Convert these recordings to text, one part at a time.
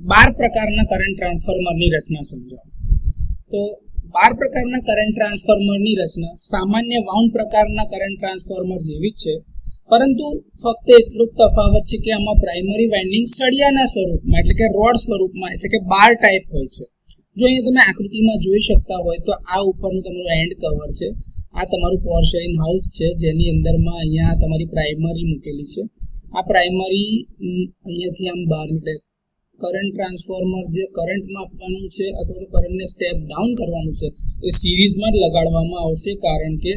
12 પ્રકારના કરંટ ટ્રાન્સફોર્મરની રચના સમજાવો. તો 12 પ્રકારના કરંટ ટ્રાન્સફોર્મરની રચના સામાન્ય વાઉન્ડ પ્રકારના કરંટ ટ્રાન્સફોર્મર જેવી જ છે, પરંતુ ફક્ત એટલો જ તફાવત છે કે આમાં પ્રાઇમરી વાઇન્ડિંગ સળિયાના સ્વરૂપમાં એટલે કે રોડ સ્વરૂપમાં એટલે કે બાર ટાઈપ હોય છે. જો અહીંયા તમે આકૃતિમાં જોઈ શકતા હોય તો આ ઉપરનું તમારું એન્ડ કવર છે, આ તમારું પોર્સેલિન હાઉસ છે જેની અંદરમાં અહીંયા તમારી પ્રાઇમરી મૂકેલી છે. આ પ્રાઇમરી અહીંયાથી આમ બહાર નીકળે. કરંટ ટ્રાન્સફોર્મર જે કરંટમાં આપવાનું છે અથવા તો કરંટને સ્ટેપ ડાઉન કરવાનું છે એ સિરીઝમાં જ લગાડવામાં આવશે, કારણ કે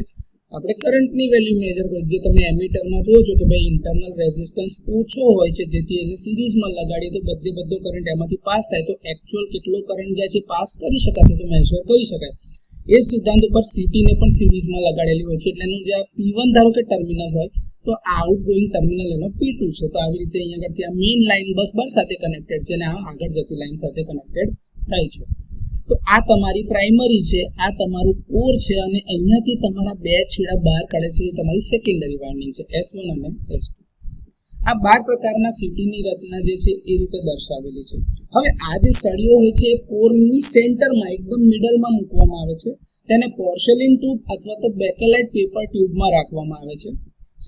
આપણે કરંટની વેલ્યુ મેજર કરીએ. જે તમે એમીટરમાં જોવો છો કે ભાઈ ઇન્ટરનલ રેઝિસ્ટન્સ ઓછો હોય છે, જેથી એને સિરીઝમાં લગાડીએ તો બધો કરંટ એમાંથી પાસ થાય, તો એકચ્યુઅલ કેટલો કરંટ જાય છે પાસ કરી શકાય તો મેજર કરી શકાય. એ સિદ્ધાંત ઉપર સીટીને પણ સિરીઝમાં લગાડેલી હોય છે, એટલે એનું જે આ P1 ધારો કે ટર્મિનલ હોય તો આઉટ ગોઈંગ ટર્મિનલ એનો P2 છે. તો આવી રીતે અહીંયા આગળથી આ મેઇન લાઇન બસ બાર સાથે કનેક્ટેડ છે અને આ આગળ જતી લાઇન સાથે કનેક્ટેડ થાય છે. તો આ તમારી પ્રાઇમરી છે, આ તમારું કોર છે અને અહીંયાથી તમારા બે છેડા બહાર કાઢે છે, એ તમારી સેકન્ડરી વાઇન્ડિંગ છે S1 અને S2. આ 12 પ્રકારના સીટીની રચના જે છે એ રીતે દર્શાવેલી છે. હવે આ જે સળીઓ હોય છે એ કોરની સેન્ટરમાં એકદમ મિડલમાં મૂકવામાં આવે છે. તેને પોર્સેલિન ટ્યુબ અથવા તો બેકેલાઇટ પેપર ટ્યુબમાં રાખવામાં આવે છે.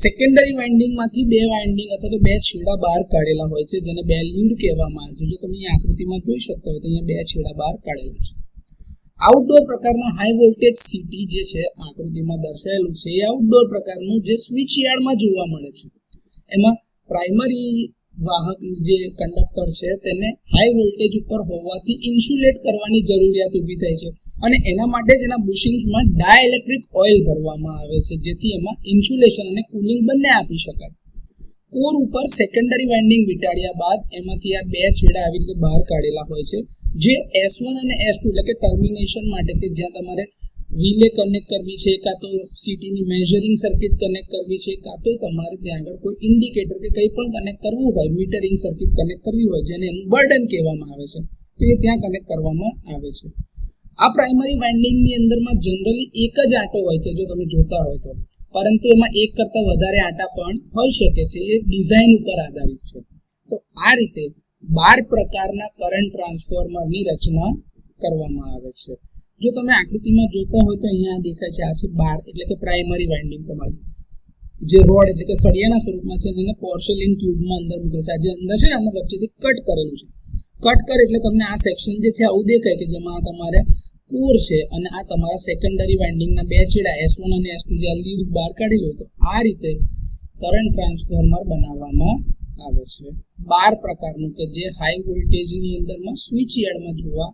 સેકન્ડરી વાઇન્ડિંગમાંથી બે વાઇન્ડિંગ અથવા તો બે છેડા બહાર કાઢેલા હોય છે, જેને બે લીડ કહેવામાં આવે છે. જો તમે અહીંયા આકૃતિમાં જોઈ શકતા હોય તો અહીંયા બે છેડા બહાર કાઢેલા છે. આઉટડોર પ્રકારના હાઈ વોલ્ટેજ સીટી જે છે આકૃતિમાં દર્શાવેલું છે એ આઉટડોર પ્રકારનું જે સ્વિચ યાર્ડમાં જોવા મળે છે. એમાં પ્રાઇમરી વાહક જે કંડક્ટર છે તેને હાઈ વોલ્ટેજ ઉપર હોવાથી ઇન્સ્યુલેટ કરવાની જરૂરિયાત ઊભી થાય છે અને એના માટે જ એના બુશિંગ્સમાં ડાયઇલેક્ટ્રિક ઓઇલ ભરવામાં આવે છે, જેથી એમાં ઇન્સ્યુલેશન અને કુલિંગ બંને આપી શકાય. કોર ઉપર સેકન્ડરી વાઇન્ડિંગ વીંટાળ્યા બાદ એમાંથી આ બે છેડા આવી રીતે બહાર કાઢેલા હોય છે, જે S1 અને S2 એટલે કે ટર્મિનેશન માટે કે જ્યાં તમારે રિલે કનેક્ટ કરવી છે, કાં તો સીટીની મેઝરિંગ સર્કિટ કનેક્ટ કરવી છે, કાં તો તમારે ત્યાં આગળ કોઈ ઇન્ડિકેટર કે કંઈ પણ કનેક્ટ કરવું હોય, મીટરિંગ સર્કિટ કનેક્ટ કરવી હોય જેને એનું બર્ડન કહેવામાં આવે છે, તો એ ત્યાં કનેક્ટ કરવામાં આવે છે. આ પ્રાઇમરી વાઇન્ડિંગની અંદરમાં જનરલી એક જ આંટો હોય છે જો તમે જોતા હોય તો, પરંતુ એમાં એક કરતાં વધારે આંટા પણ હોઈ શકે છે, એ ડિઝાઇન ઉપર આધારિત છે. તો આ રીતે 12 પ્રકારના કરંટ ટ્રાન્સફોર્મરની રચના કરવામાં આવે છે. જો તમે આકૃતિમાં જોતા હોય તો અહીંયા દેખાય છે આ છે 12 એટલે કે પ્રાઇમરી વાઇન્ડિંગ તમારી જે રોડ એટલે કે સળિયાના સ્વરૂપમાં છે અને પોર્સેલિન ટ્યુબમાં અંદર મૂકેલું છે. આ જે અંદર છે ને આને વચ્ચેથી કટ કરેલું છે. કટ કરે એટલે તમને આ સેક્શન જે છે આવું દેખાય કે જેમાં તમારે કોર છે અને આ તમારા સેકન્ડરી વાઇન્ડિંગના બે છેડા S1 અને S2 જે લીડ્સ બહાર કાઢી લો. તો આ રીતે કરંટ ટ્રાન્સફોર્મર બનાવવામાં આવે છે 12 પ્રકારનું કે જે હાઈ વોલ્ટેજની અંદરમાં સ્વિચ યાર્ડમાં જોવા